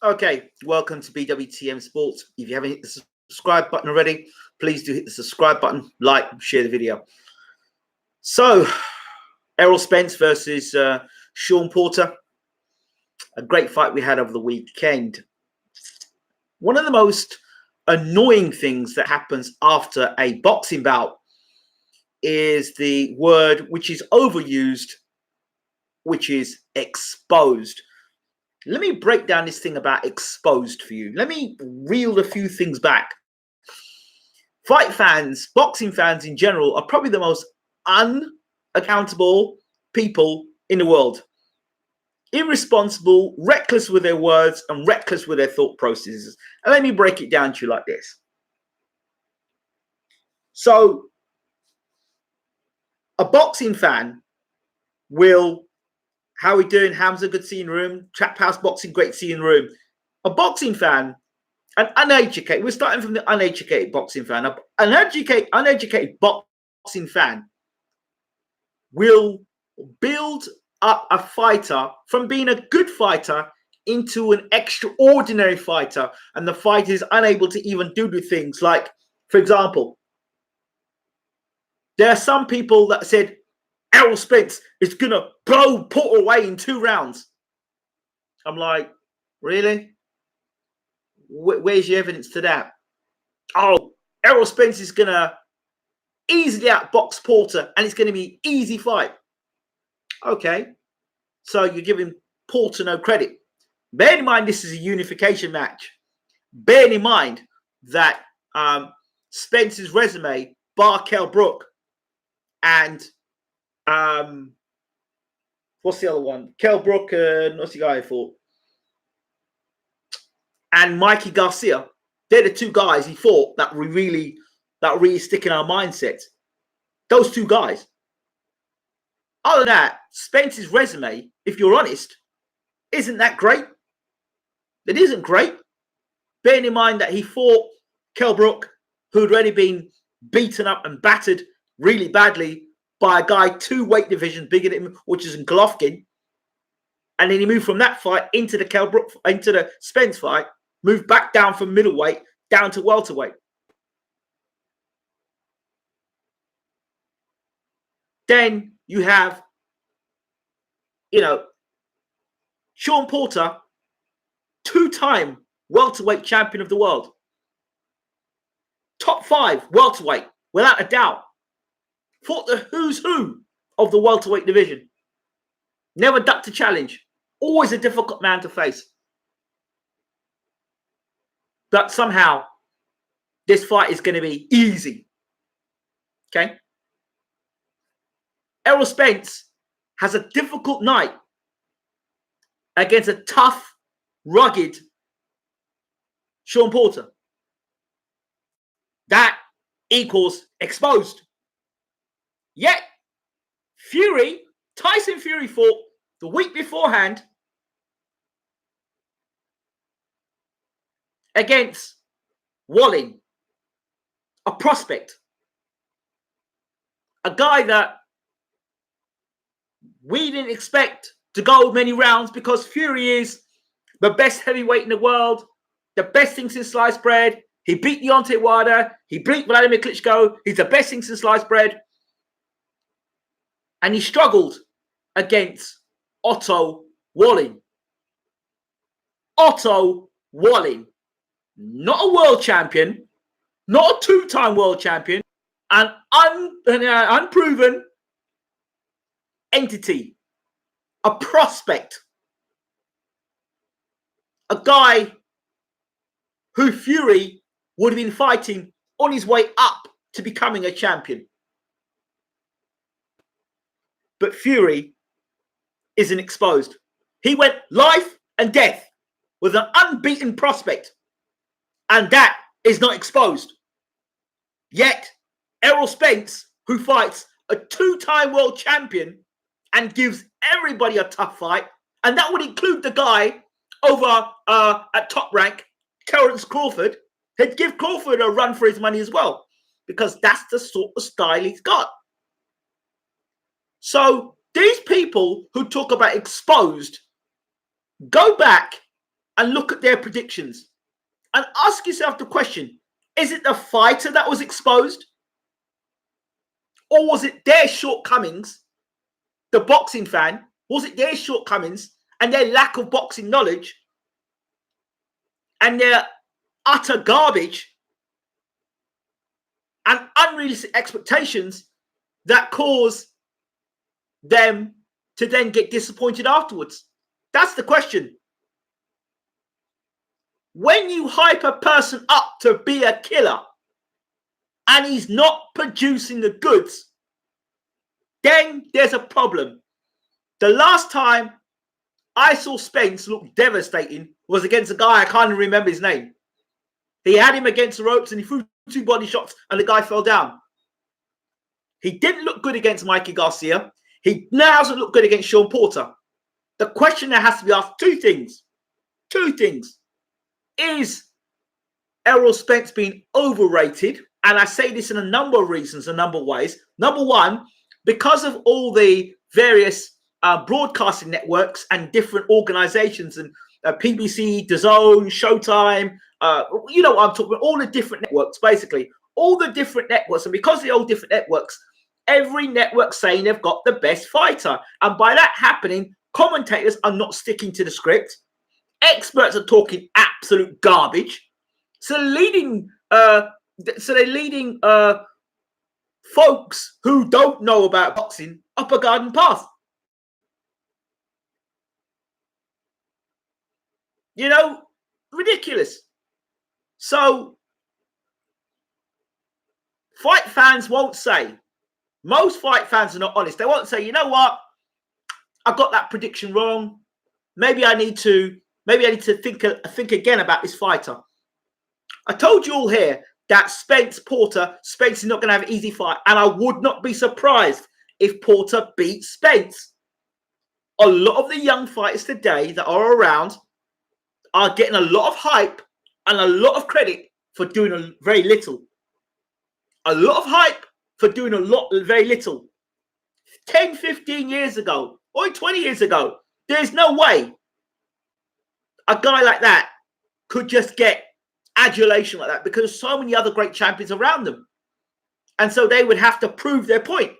Okay, welcome to BWTM Sports. If you haven't hit the subscribe button already, please do hit the subscribe button, like, share the video. So, Errol Spence versus Sean Porter. A great fight we had over the weekend. One of the most annoying things that happens after a boxing bout is the word which is overused, which is exposed. Let me break down this thing about exposed for you. Let me reel a few things back. Fight fans, boxing fans in general, are probably the most unaccountable people in the world. Irresponsible, reckless with their words, and reckless with their thought processes. And let me break it down to you like this. So, a boxing fan will, how are we doing? Hamza, good seeing room. Trap House Boxing, great seeing room. A boxing fan, an uneducated, we're starting from the uneducated boxing fan. An uneducated boxing fan will build up a fighter from being a good fighter into an extraordinary fighter, and the fighter is unable to even do the things like, for example, there are some people that said Errol Spence is gonna blow Porter away in 2 rounds. I'm like, really? Where's your evidence to that? Oh, Errol Spence is gonna easily outbox Porter, and it's going to be an easy fight. Okay, so you're giving Porter no credit. Bear in mind, this is a unification match. Bear in mind that Spence's resume, bar Kell Brook, and what's the other one? Kell Brook and what's the guy I fought? And Mikey Garcia. They're the 2 guys he fought that really stick in our mindset. Those 2 guys. Other than that, Spence's resume, if you're honest, isn't that great. It isn't great. Bearing in mind that he fought Kell Brook, who had already been beaten up and battered really badly by a guy 2 weight divisions bigger than him, which is Golovkin. And then he moved from that fight into the Spence fight, moved back down from middleweight down to welterweight. Then you have, Sean Porter, 2-time welterweight champion of the world. Top 5 welterweight, without a doubt. Fought the who's who of the welterweight division. Never ducked a challenge. Always a difficult man to face. But somehow, this fight is going to be easy. Okay? Errol Spence has a difficult night against a tough, rugged Sean Porter. That equals exposed. Yet, Tyson Fury fought the week beforehand against Wallin, a prospect, a guy that we didn't expect to go many rounds because Fury is the best heavyweight in the world, the best thing since sliced bread. He beat Deontay Wilder. He beat Vladimir Klitschko. He's the best thing since sliced bread. And he struggled against Otto Wallin. Otto Wallin. Not a world champion, not a 2-time world champion, an unproven entity, a prospect, a guy who Fury would have been fighting on his way up to becoming a champion. But Fury isn't exposed. He went life and death with an unbeaten prospect, and that is not exposed. Yet, Errol Spence, who fights a 2-time world champion and gives everybody a tough fight, and that would include the guy over at Top Rank, Terence Crawford, he'd give Crawford a run for his money as well, because that's the sort of style he's got. So these people who talk about exposed, go back and look at their predictions and ask yourself the question, is it the fighter that was exposed? Or was it their shortcomings, the boxing fan? Was it their shortcomings and their lack of boxing knowledge and their utter garbage and unrealistic expectations that cause them to then get disappointed afterwards? That's the question. When you hype a person up to be a killer and he's not producing the goods, then there's a problem. The last time I saw Spence look devastating was against a guy, I can't even remember his name. He had him against the ropes and he threw 2 body shots and the guy fell down. He didn't look good against Mikey Garcia. He now doesn't look good against Sean Porter. The question that has to be asked, two things. Is Errol Spence being overrated? And I say this in a number of reasons, a number of ways. Number one, because of all the various broadcasting networks and different organizations and PBC, DAZN, Showtime, you know what I'm talking about, all the different networks, basically. All the different networks. And because they're all different networks, every network saying they've got the best fighter. And by that happening, commentators are not sticking to the script. Experts are talking absolute garbage. So they're leading folks who don't know about boxing up a garden path. You know, ridiculous. So fight fans won't say, most fight fans are not honest. They won't say, you know what, I got that prediction wrong. Maybe I need to think again about this fighter. I told you all here that Spence is not going to have an easy fight. And I would not be surprised if Porter beats Spence. A lot of the young fighters today that are around are getting a lot of hype and a lot of credit for doing very little. A lot of hype for doing very little. 10, 15 years ago, or 20 years ago, there's no way a guy like that could just get adulation like that because there's so many other great champions around them. And so they would have to prove their point.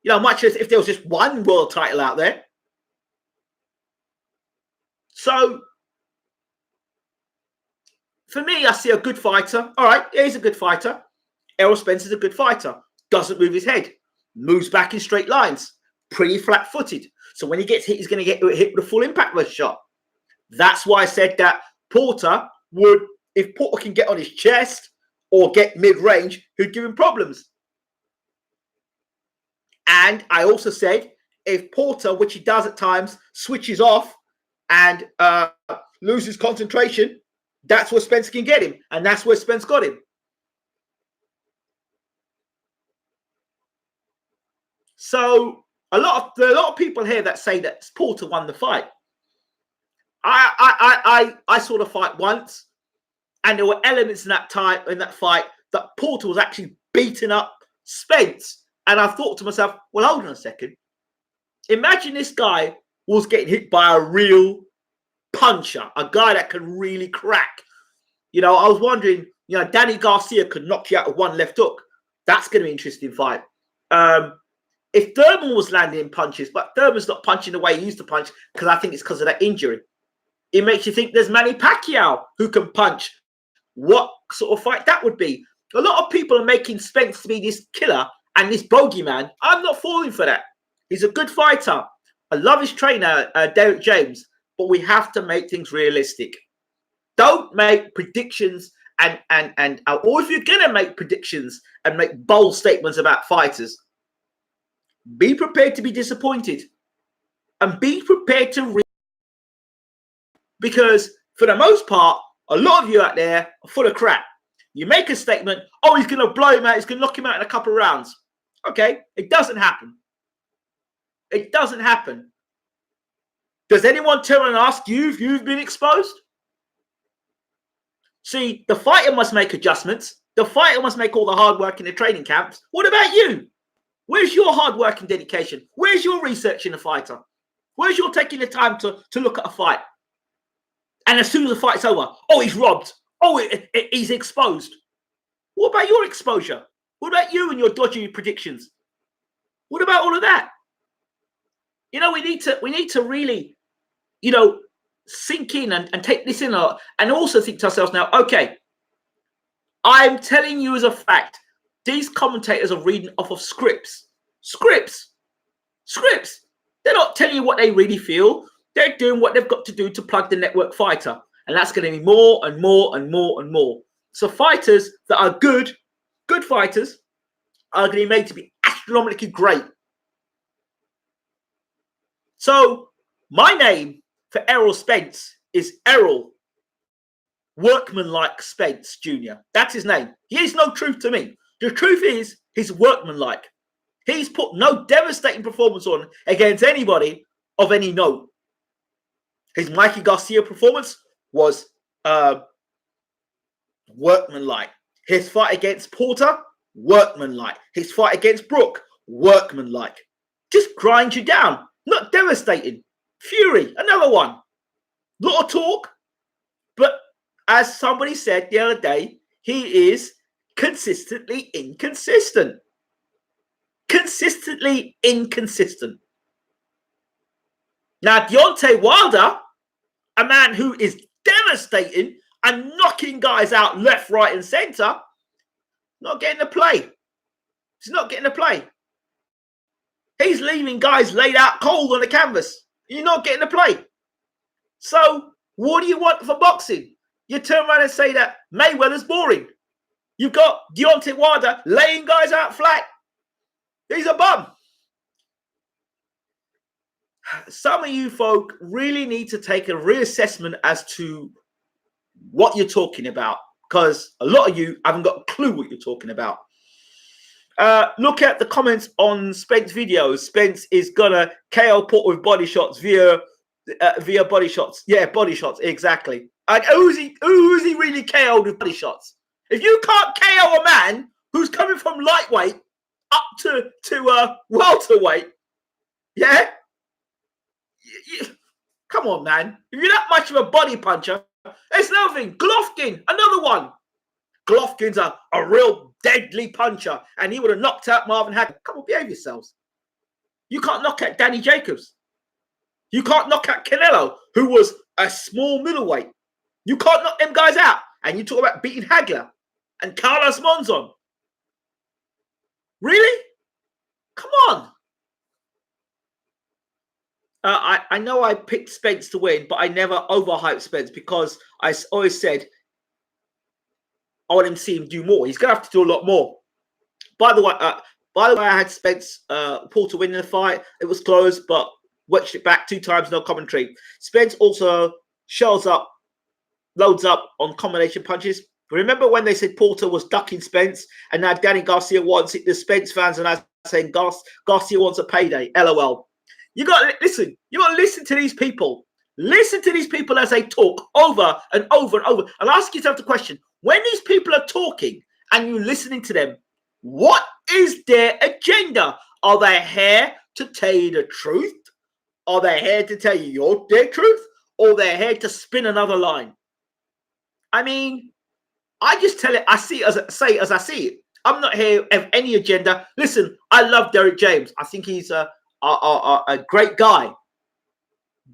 You know, much as if there was just one world title out there. So, for me, I see a good fighter. All right, he's a good fighter. Errol Spence is a good fighter. Doesn't move his head. Moves back in straight lines. Pretty flat-footed. So when he gets hit, he's going to get hit with a full impact with a shot. That's why I said that Porter would, if Porter can get on his chest or get mid-range, he'd give him problems. And I also said, if Porter, which he does at times, switches off and loses concentration, that's where Spence can get him. And that's where Spence got him. So there are a lot of people here that say that Porter won the fight. I saw the fight once, and there were elements in that fight that Porter was actually beating up Spence. And I thought to myself, well, hold on a second. Imagine this guy was getting hit by a real puncher, a guy that can really crack. You know, I was wondering, you know, Danny Garcia could knock you out with one left hook. That's going to be an interesting fight. If Thurman was landing punches, but Thurman's not punching the way he used to punch, because I think it's because of that injury. It makes you think there's Manny Pacquiao who can punch. What sort of fight that would be? A lot of people are making Spence to be this killer and this bogeyman. I'm not falling for that. He's a good fighter. I love his trainer, Derek James, but we have to make things realistic. Don't make predictions or if you're going to make predictions and make bold statements about fighters, be prepared to be disappointed and be prepared to because for the most part, a lot of you out there are full of crap. You make a statement, oh, he's going to blow him out, he's going to knock him out in a couple of rounds. Okay, it doesn't happen. It doesn't happen. Does anyone turn and ask you if you've been exposed? See, the fighter must make adjustments. The fighter must make all the hard work in the training camps. What about you? Where's your hard work and dedication? Where's your research in a fighter? Where's your taking the time to look at a fight? And as soon as the fight's over, oh, he's robbed. Oh, he's exposed. What about your exposure? What about you and your dodgy predictions? What about all of that? You know, we need to really, you know, sink in and take this in and also think to ourselves now, okay, I'm telling you as a fact, these commentators are reading off of scripts. Scripts. They're not telling you what they really feel. They're doing what they've got to do to plug the network fighter. And that's going to be more and more and more and more. So fighters that are good fighters are going to be made to be astronomically great. So my name for Errol Spence is Errol Workmanlike Spence Jr. That's his name. He is no truth to me. The truth is he's workmanlike. He's put no devastating performance on against anybody of any note. His Mikey Garcia performance was workmanlike. His fight against Porter, workmanlike. His fight against Brook, workmanlike. Just grind you down. Not devastating. Fury, another one. Lot of talk. But as somebody said the other day, he is consistently inconsistent. Consistently inconsistent. Now, Deontay Wilder, a man who is devastating and knocking guys out left, right, and centre, not getting to play. He's not getting to play. He's leaving guys laid out cold on the canvas. You're not getting to play. So, what do you want for boxing? You turn around and say that Mayweather's boring. You've got Deontay Wilder laying guys out flat. He's a bum. Some of you folk really need to take a reassessment as to what you're talking about, because a lot of you haven't got a clue what you're talking about. Look at the comments on Spence videos. Spence is gonna KO Porter with body shots via body shots. Yeah, body shots, exactly. Like, who's he really KO'd with body shots? If you can't KO a man who's coming from lightweight up to welterweight, yeah. Come on, man. If you're that much of a body puncher, it's nothing. Golovkin, another one. Golovkin's a real deadly puncher, and he would have knocked out Marvin Hagler. Come on, behave yourselves. You can't knock out Danny Jacobs. You can't knock out Canelo, who was a small middleweight. You can't knock them guys out. And you talk about beating Hagler and Carlos Monzon. Really? Come on. I know I picked Spence to win, but I never overhyped Spence because I always said I want him to see him do more. He's going to have to do a lot more. By the way, I had Spence Porter winning the fight. It was close, but watched it back 2 times, no commentary. Spence also loads up on combination punches. Remember when they said Porter was ducking Spence, and now Danny Garcia wants it? The Spence fans are now saying Garcia wants a payday. LOL. You got to listen. You got to listen to these people. Listen to these people as they talk over and over and over. And ask yourself the question: when these people are talking and you're listening to them, what is their agenda? Are they here to tell you the truth? Are they here to tell you their truth? Or they're here to spin another line? I mean, I just tell it. I see it as I see it. I'm not here of any agenda. Listen, I love Derek James. I think he's a great guy.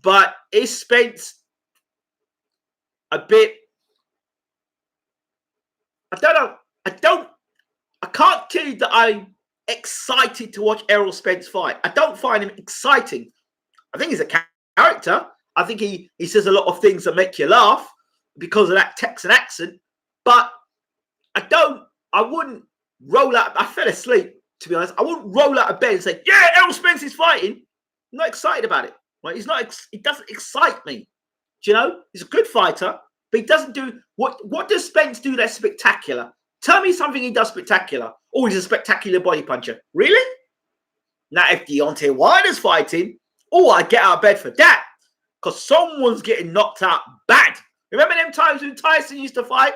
But is Spence a bit? I don't know. I can't tell you that I'm excited to watch Errol Spence fight. I don't find him exciting. I think he's a character. I think he says a lot of things that make you laugh because of that Texan accent. But I wouldn't roll out. I fell asleep, to be honest. I wouldn't roll out of bed and say, yeah, Errol Spence is fighting. I'm not excited about it. Right? He doesn't excite me. Do you know? He's a good fighter, but he doesn't do what does Spence do that's spectacular? Tell me something he does spectacular. Oh, he's a spectacular body puncher. Really? Now, if Deontay Wilder's fighting, I get out of bed for that. Because someone's getting knocked out bad. Remember them times when Tyson used to fight?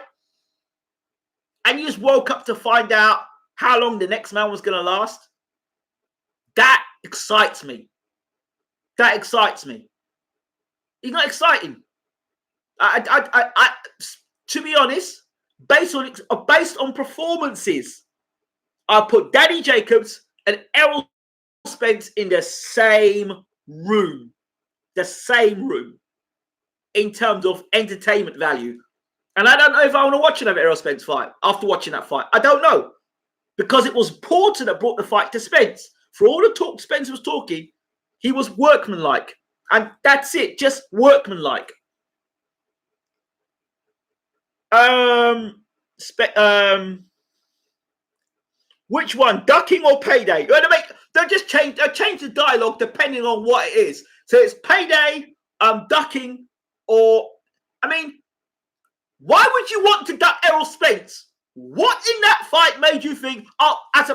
And you just woke up to find out how long the next man was going to last? That excites me. That excites me. He's not exciting. To be honest, based on performances, I put Danny Jacobs and Errol Spence in the same room. The same room in terms of entertainment value. And I don't know if I want to watch another Errol Spence fight after watching that fight. I don't know. Because it was Porter that brought the fight to Spence. For all the talk Spence was talking, he was workmanlike. And that's it, just workmanlike. Which one, ducking or payday? They'll change the dialogue depending on what it is. So it's payday, ducking, or why would you want to duck Errol Spence? What in that fight made you think, oh, as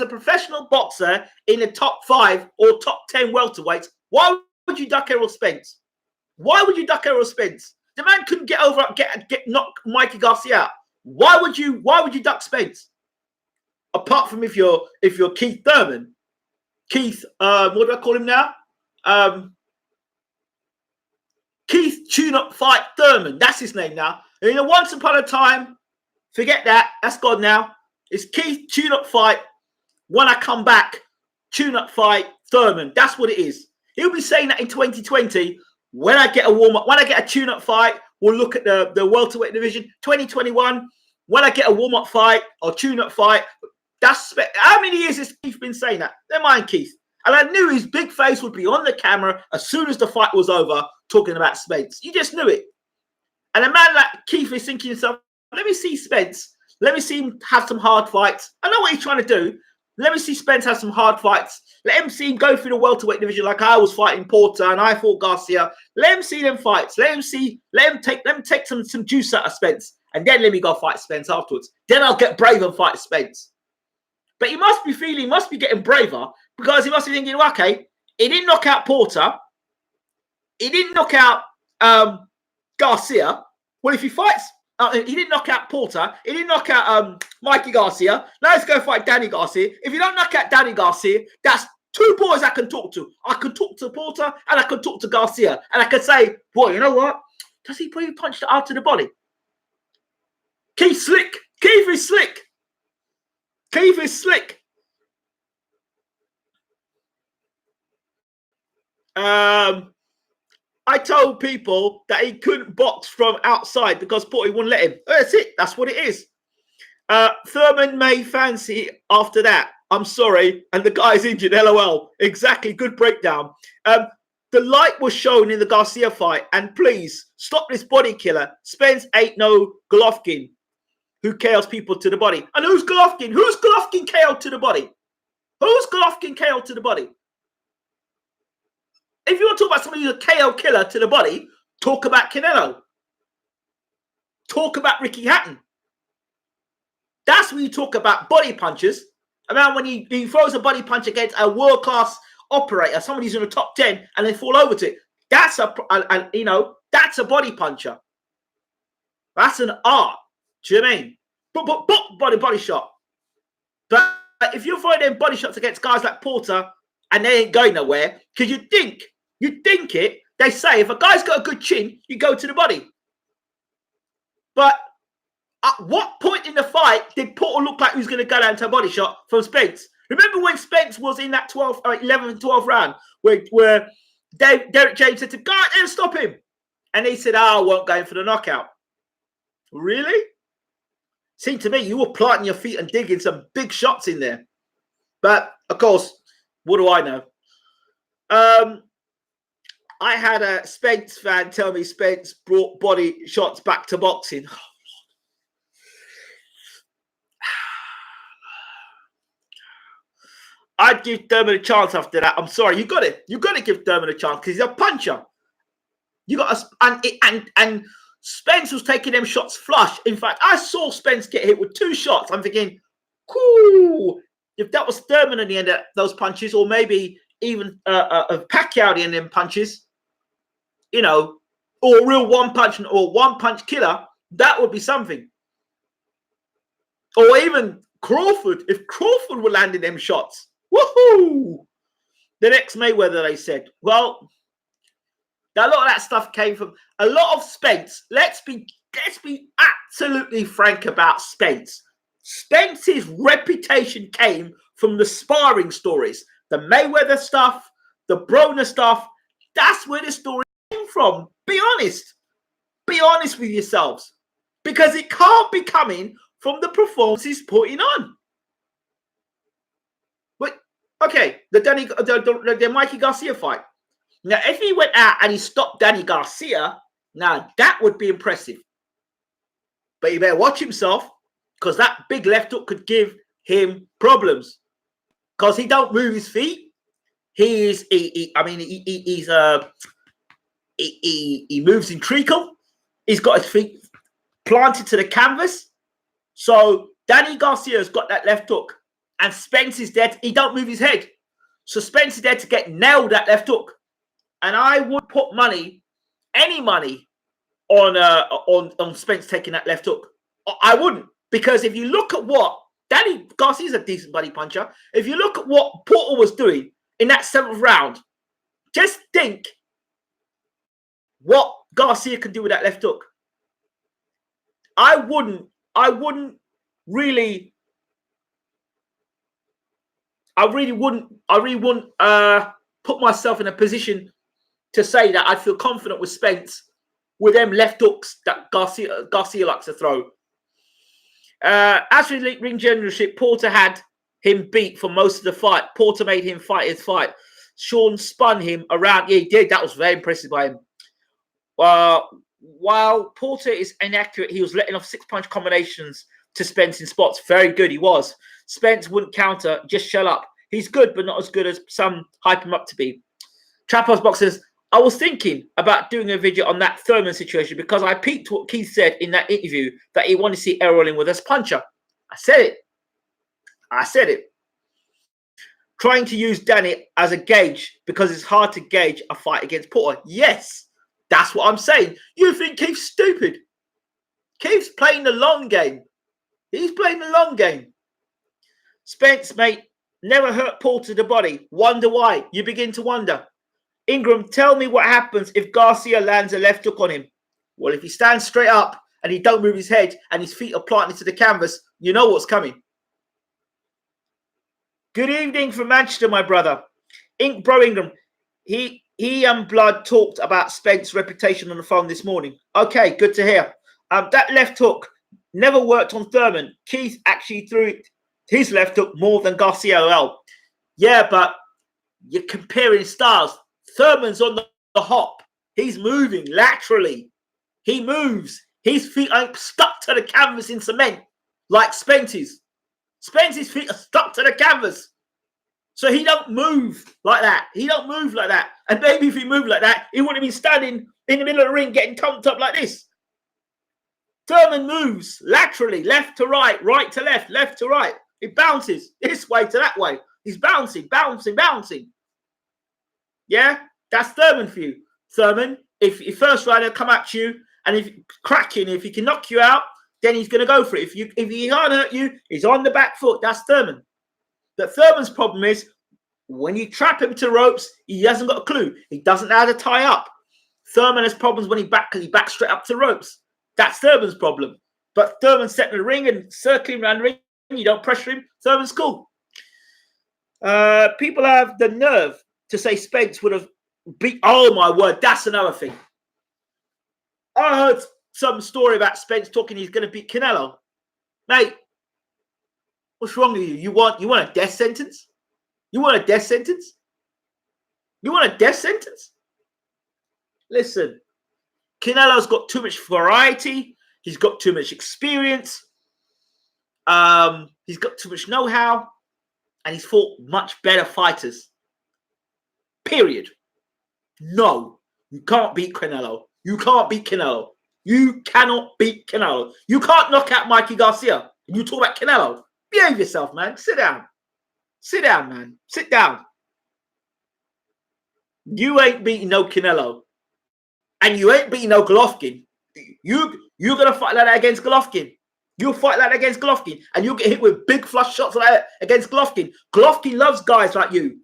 a professional boxer in the top 5 or top 10 welterweights, why would you duck Errol Spence? Why would you duck Errol Spence? The man couldn't get knock Mikey Garcia out. Why would you duck Spence? Apart from if you're Keith Thurman. Keith, what do I call him now? Keith Tune-Up Fight Thurman. That's his name now. And once upon a time, forget that. That's gone now. It's Keith Tune-Up Fight. When I come back, Tune-Up Fight Thurman. That's what it is. He'll be saying that in 2020. When I get a warm-up, when I get a tune-up fight, we'll look at the welterweight division. 2021, when I get a warm-up fight or tune-up fight, how many years has Keith been saying that? Never mind, Keith. And I knew his big face would be on the camera as soon as the fight was over, talking about Spence. You just knew it. And a man like Keith is thinking to himself, let me see Spence. Let me see him have some hard fights. I know what he's trying to do. Let me see Spence have some hard fights. Let him see him go through the welterweight division like I was fighting Porter and I fought Garcia. Let him see them fights. Let him take some juice out of Spence. And then let me go fight Spence afterwards. Then I'll get brave and fight Spence. But he must be getting braver because he must be thinking, okay, he didn't knock out Porter. He didn't knock out Garcia. Well, if he fights, he didn't knock out Porter. He didn't knock out Mikey Garcia. Now let's go fight Danny Garcia. If you don't knock out Danny Garcia, that's 2 boys I can talk to. I can talk to Porter and I can talk to Garcia. And I can say, boy, you know what? Does he probably punch it out to the body? Keith slick. Keith is slick. Keith is slick. I told people that he couldn't box from outside because Porter wouldn't let him. That's it. That's what it is. Thurman may fancy after that. I'm sorry. And the guy's injured. LOL. Exactly. Good breakdown. The light was shown in the Garcia fight. And please, stop this body killer. Spence ain't no Golovkin who KOs people to the body. And who's Golovkin? Who's Golovkin KO'd to the body? Who's Golovkin KO'd to the body? If you want to talk about somebody who's a KO killer to the body, talk about Canelo. Talk about Ricky Hatton. That's when you talk about body punches. About when he throws a body punch against a world-class operator, somebody who's in the top 10, and they fall over to it. That's that's a body puncher. That's an art. Do you know what I mean? Body shot. But if you're throwing them body shots against guys like Porter and they ain't going nowhere, because you think it, they say if a guy's got a good chin, you go to the body. But at what point in the fight did Porter look like he was going to go down to a body shot from Spence? Remember when Spence was in that 11th and 12th round where Derek James said to go out there and stop him? And he said, I won't go in for the knockout. Really? Seemed to me you were planting your feet and digging some big shots in there. But, of course, what do I know? I had a Spence fan tell me Spence brought body shots back to boxing. I'd give Thurman a chance after that. I'm sorry, you got to give Thurman a chance because he's a puncher. You got and Spence was taking them shots flush. In fact, I saw Spence get hit with 2 shots. I'm thinking, cool. If that was Thurman at the end of those punches, or maybe even Pacquiao at the end of them punches, or a real one punch killer, that would be something. Or even Crawford, if Crawford were landing them shots, woohoo! The next Mayweather, they said. Well, Now, a lot of that stuff came from a lot of Spence. Let's be absolutely frank about Spence. Spence's reputation came from the sparring stories, the Mayweather stuff, the Broner stuff. That's where the story came from. Be honest. Be honest with yourselves, because it can't be coming from the performances putting on. But okay, the Mikey Garcia fight. Now, if he went out and he stopped Danny Garcia, now that would be impressive. But he better watch himself, because that big left hook could give him problems. Because he don't move his feet. He moves in treacle. He's got his feet planted to the canvas. So Danny Garcia's got that left hook, and Spence is there. He don't move his head. So Spence is there to get nailed that left hook. And I would put money, any money, on Spence taking that left hook. I wouldn't, because if you look at what Danny Garcia's a decent body puncher. If you look at what Porter was doing in that 7th round, just think what Garcia can do with that left hook. I wouldn't really put myself in a position to say that I'd feel confident with Spence with them left hooks that Garcia likes to throw. As for the ring generalship, Porter had him beat for most of the fight. Porter made him fight his fight. Sean spun him around. Yeah, he did. That was very impressive by him. While Porter is inaccurate, he was letting off 6-punch combinations to Spence in spots. Very good, he was. Spence wouldn't counter, just shell up. He's good, but not as good as some hype him up to be. Traphouse Box says, I was thinking about doing a video on that Thurman situation because I peeped what Keith said in that interview that he wanted to see Errol in with us puncher. I said it. Trying to use Danny as a gauge because it's hard to gauge a fight against Porter. Yes, that's what I'm saying. You think Keith's stupid? Keith's playing the long game. He's playing the long game. Spence, mate, never hurt Porter to the body. Wonder why? You begin to wonder. Ingram, tell me what happens if Garcia lands a left hook on him. Well, if he stands straight up and he don't move his head and his feet are planted to the canvas, you know what's coming. Good evening from Manchester, my brother. Bro Ingram, he and Blood talked about Spence's reputation on the phone this morning. Okay, good to hear. That left hook never worked on Thurman. Keith actually threw his left hook more than Garcia OL. Yeah, but you're comparing styles. Thurman's on the hop. He's moving laterally. He moves. His feet ain't stuck to the canvas in cement like Spence's. Spence's feet are stuck to the canvas. So he don't move like that. He don't move like that. And maybe if he moved like that, he wouldn't have been standing in the middle of the ring getting tumped up like this. Thurman moves laterally, left to right, right to left, left to right. He bounces this way to that way. He's bouncing. Yeah, that's Thurman for you. Thurman, if your first rider come at you and if cracking, if he can knock you out, then he's going to go for it. If he can't hurt you, he's on the back foot. That's Thurman. But Thurman's problem is when you trap him to ropes, he hasn't got a clue. He doesn't know how to tie up. Thurman has problems when he backs straight up to ropes. That's Thurman's problem. But Thurman's setting the ring and circling around the ring. You don't pressure him. Thurman's cool. People have the nerve to say Spence would have beat. Oh my word, that's another thing. I heard some story about Spence talking he's going to beat Canelo. Mate, what's wrong with you? You want a death sentence? You want a death sentence? You want a death sentence? Listen, Canelo's got too much variety. He's got too much experience. He's got too much know-how. And he's fought much better fighters. Period. No, you can't beat Canelo. You can't beat Canelo. You cannot beat Canelo. You can't knock out Mikey Garcia. You talk about Canelo. Behave yourself, man. Sit down. Sit down, man. Sit down. You ain't beating no Canelo. And you ain't beating no Golovkin. You're going to fight like that against Golovkin. You'll fight like that against Golovkin. And you'll get hit with big flush shots like that against Golovkin. Golovkin loves guys like you.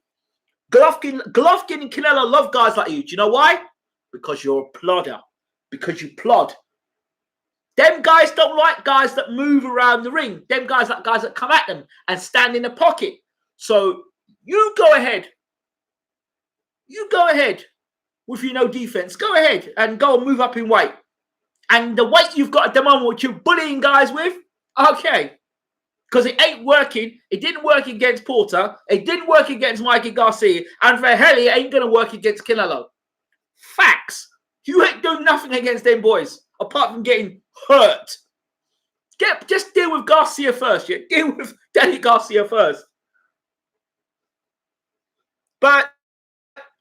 Golovkin and Canelo love guys like you. Do you know why? Because you're a plodder. Because you plod. Them guys don't like guys that move around the ring. Them guys like guys that come at them and stand in the pocket. So you go ahead. You go ahead with your no defense. Go ahead and go and move up in weight. And the weight you've got at the moment, which you're bullying guys with, okay. Because it ain't working. It didn't work against Porter. It didn't work against Mikey Garcia. And for hell, it ain't going to work against Canelo. Facts. You ain't doing nothing against them boys apart from getting hurt. Just deal with Garcia first. Yeah? Deal with Danny Garcia first. But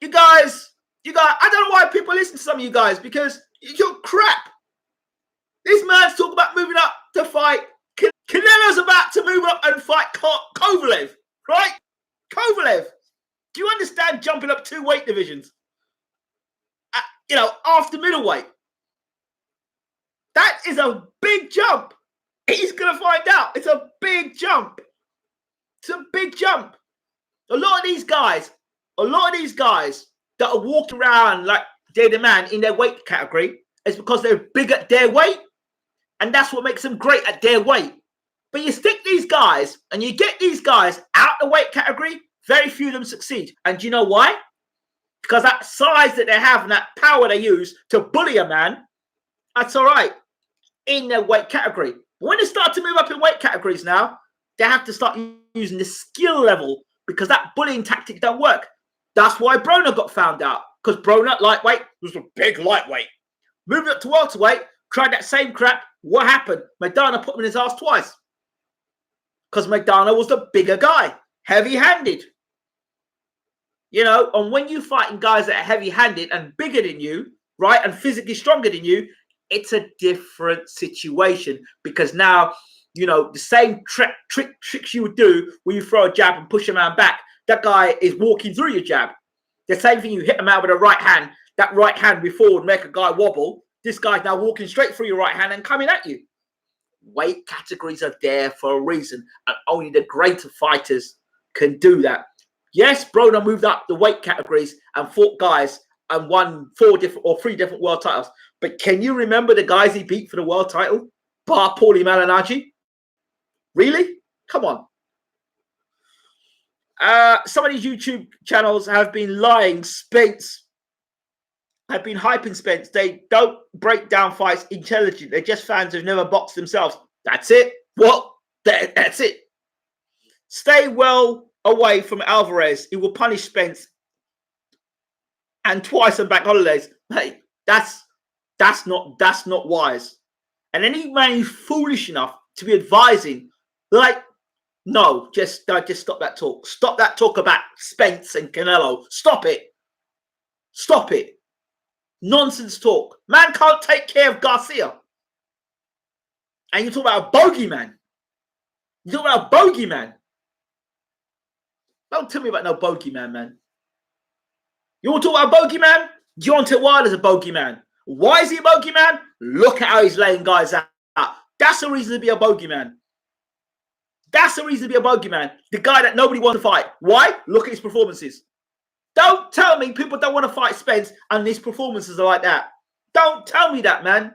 you guys, I don't know why people listen to some of you guys, because you're crap. This man's talking about moving up to fight. Canelo's about to move up and fight Kovalev, right? Kovalev. Do you understand jumping up 2 weight divisions? After middleweight. That is a big jump. He's going to find out. It's a big jump. It's a big jump. A lot of these guys that are walking around like they're the man in their weight category is because they're big at their weight. And that's what makes them great at their weight. But you stick these guys and you get these guys out the weight category, very few of them succeed. And do you know why? Because that size that they have and that power they use to bully a man, that's all right in their weight category. But when they start to move up in weight categories now, they have to start using the skill level, because that bullying tactic don't work. That's why Broner got found out, because Broner, lightweight, was a big lightweight. Moved up to welterweight, tried that same crap. What happened? Maidana put him in his ass twice. Because Maidana was the bigger guy, heavy-handed. And when you're fighting guys that are heavy-handed and bigger than you, right, and physically stronger than you, it's a different situation, because now, the same tricks you would do when you throw a jab and push a man back, that guy is walking through your jab. The same thing, you hit him out with a right hand, that right hand before would make a guy wobble. This guy's now walking straight through your right hand and coming at you. Weight categories are there for a reason, and only the greater fighters can do that. Yes, Broner moved up the weight categories and fought guys and won 3 different world titles. But can you remember the guys he beat for the world title? Bar Paulie Malignaggi? Really? Come on. Some of these YouTube channels have been lying. Spence have been hyping Spence. They don't break down fights intelligently. They're just fans who've never boxed themselves. That's it. What? That's it. Stay well away from Alvarez. He will punish Spence and twice on bank holidays. Hey, that's not wise. And any man who's foolish enough to be advising, no, just stop that talk. Stop that talk about Spence and Canelo. Stop it. Stop it. Nonsense talk. Man can't take care of Garcia. And you talk about a bogeyman. You talk about a bogeyman. Don't tell me about no bogeyman, man. You want to talk about a bogeyman? Deontay Wilder's a bogeyman. Why is he a bogeyman? Look at how he's laying guys out. That's a reason to be a bogeyman. That's the reason to be a bogeyman. The guy that nobody wants to fight. Why? Look at his performances. Don't tell me people don't want to fight Spence and his performances are like that. Don't tell me that, man.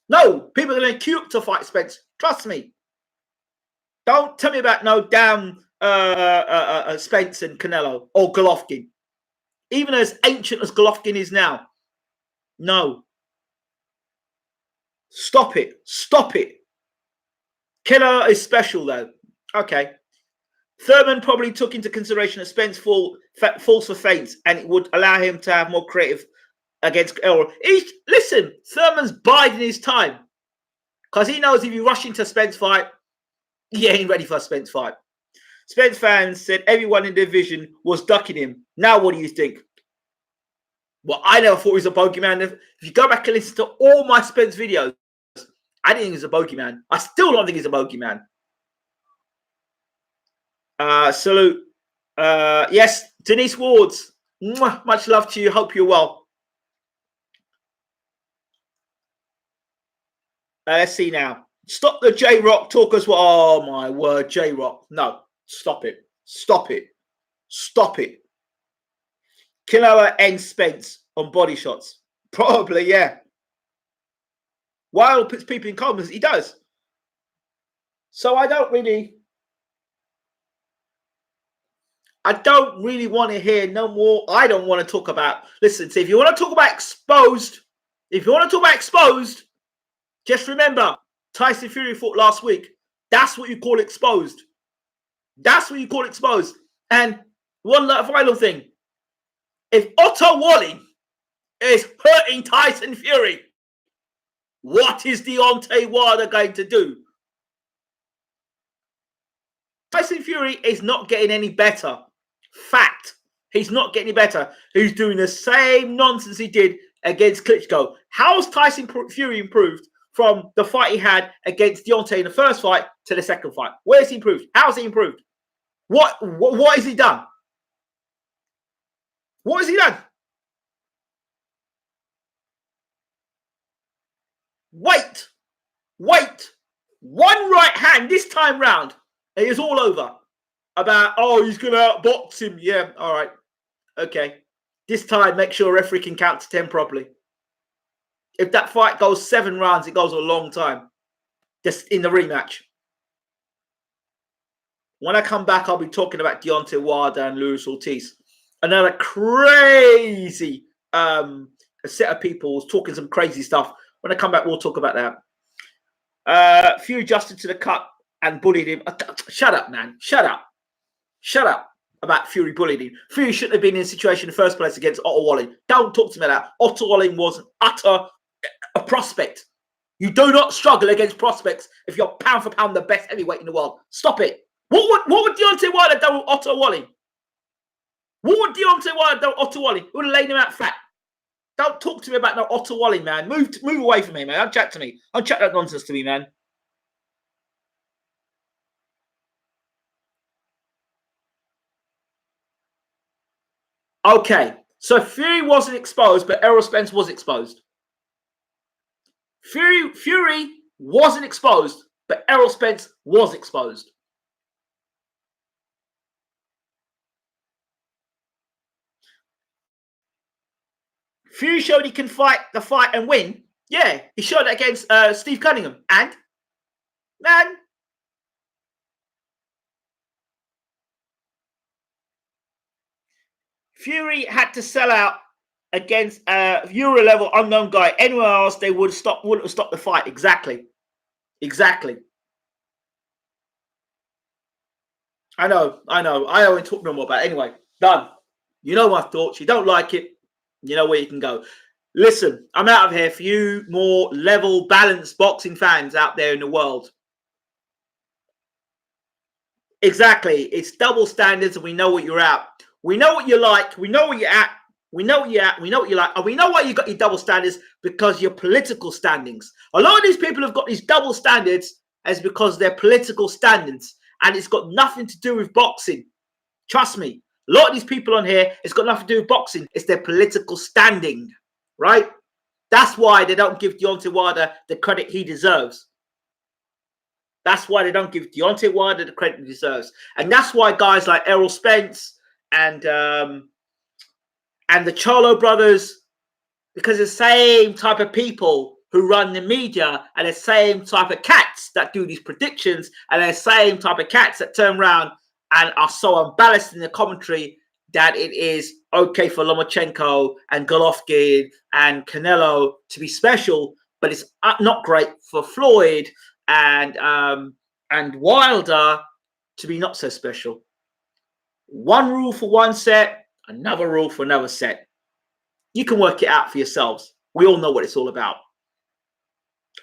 No, people are going to queue up to fight Spence. Trust me. Don't tell me about no damn Spence and Canelo or Golovkin. Even as ancient as Golovkin is now. No. Stop it. Stop it. Canelo is special, though. Okay. Thurman probably took into consideration that Spence falls for feints, and it would allow him to have more creative against Errol. Listen, Thurman's biding his time, because he knows if you rush into a Spence fight, he ain't ready for a Spence fight. Spence fans said everyone in the division was ducking him. Now what do you think? Well, I never thought he was a bogeyman. If you go back and listen to all my Spence videos, I didn't think he was a bogeyman. I still don't think he's a bogeyman. Salute. Yes, Denise Wards. Mwah, much love to you. Hope you're well. Let's see now. Stop the J-Rock talk as well. Oh, my word, J-Rock. No, stop it. Stop it. Stop it. Canelo and Spence. on body shots. Probably, yeah. Wild puts people in comas. He does. So I don't really want to hear no more. I don't want to talk about. Listen, see, if you want to talk about exposed, just remember Tyson Fury fought last week. That's what you call exposed. That's what you call exposed. And one final thing. If Otto Wally is hurting Tyson Fury, what is Deontay Wilder going to do? Tyson Fury is not getting any better. Fact. He's not getting any better. He's doing the same nonsense he did against Klitschko. How's Tyson Fury improved from the fight he had against Deontay in the first fight to the second fight? Where's he improved? How's he improved? What has he done? What has he done? Wait. One right hand this time round. It is all over. About, oh, he's going to outbox him. Yeah, all right. Okay. This time, make sure a referee can count to 10 properly. If that fight goes 7 rounds, it goes a long time. Just in the rematch. When I come back, I'll be talking about Deontay Wilder and Luis Ortiz. Another crazy set of people talking some crazy stuff. When I come back, we'll talk about that. Fury adjusted to the cut and bullied him. Shut up, man. Shut up about Fury bullying him. Fury shouldn't have been in a situation in the first place against Otto Wally. Don't talk to me like that. Otto Wally was a prospect. You do not struggle against prospects if you're pound for pound the best heavyweight in the world. Stop it. What would Deontay Wilder do with Otto Wally? What would Deontay Wilder do with Otto Wally? He would have laid him out flat. Don't talk to me about no Otto Wally, man. Move away from me, man. Don't chat to me. Don't chat that nonsense to me, man. Okay, so Fury wasn't exposed, but Errol Spence was exposed. Fury wasn't exposed, but Errol Spence was exposed. Fury showed he can fight the fight and win. Yeah, he showed it against Steve Cunningham. And, man, Fury had to sell out against a Euro level unknown guy. Anywhere else, they wouldn't have stopped the fight. Exactly. I know. I don't talk no more about it. Anyway, done. You know my thoughts. You don't like it. You know where you can go. Listen, I'm out of here for you more level, balanced boxing fans out there in the world. Exactly. It's double standards and we know what you're at. We know what you like. We know what you're at. We know what you're at. We know what you like. And we know why you got your double standards, because your political standings. A lot of these people have got these double standards as because they're political standings. And it's got nothing to do with boxing. Trust me. A lot of these people on here, it's got nothing to do with boxing. It's their political standing, right? That's why they don't give Deontay Wilder the credit he deserves. That's why they don't give Deontay Wilder the credit he deserves. And that's why guys like Errol Spence and the Charlo brothers, because the same type of people who run the media and the same type of cats that do these predictions and the same type of cats that turn around and are so unbalanced in the commentary that it is okay for Lomachenko and Golovkin and Canelo to be special, but it's not great for Floyd and Wilder to be not so special. One rule for one set, another rule for another set. You can work it out for yourselves. We all know what it's all about.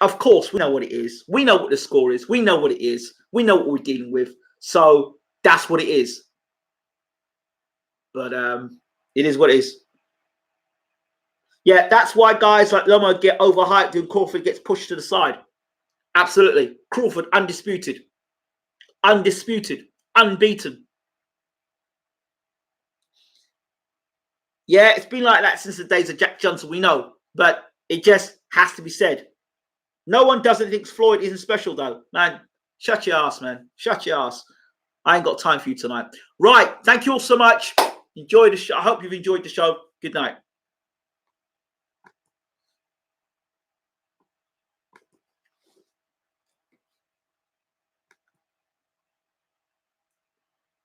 Of course, we know what it is. We know what the score is. We know what it is. We know what we're dealing with. So that's what it is. But it is what it is. Yeah, that's why guys like Loma get overhyped and Crawford gets pushed to the side. Absolutely. Crawford, undisputed. Undisputed. Unbeaten. Yeah, it's been like that since the days of Jack Johnson, we know. But it just has to be said. No one doesn't think Floyd isn't special, though. Man, shut your ass, man. Shut your ass. I ain't got time for you tonight. Right. Thank you all so much. Enjoy the show. I hope you've enjoyed the show. Good night.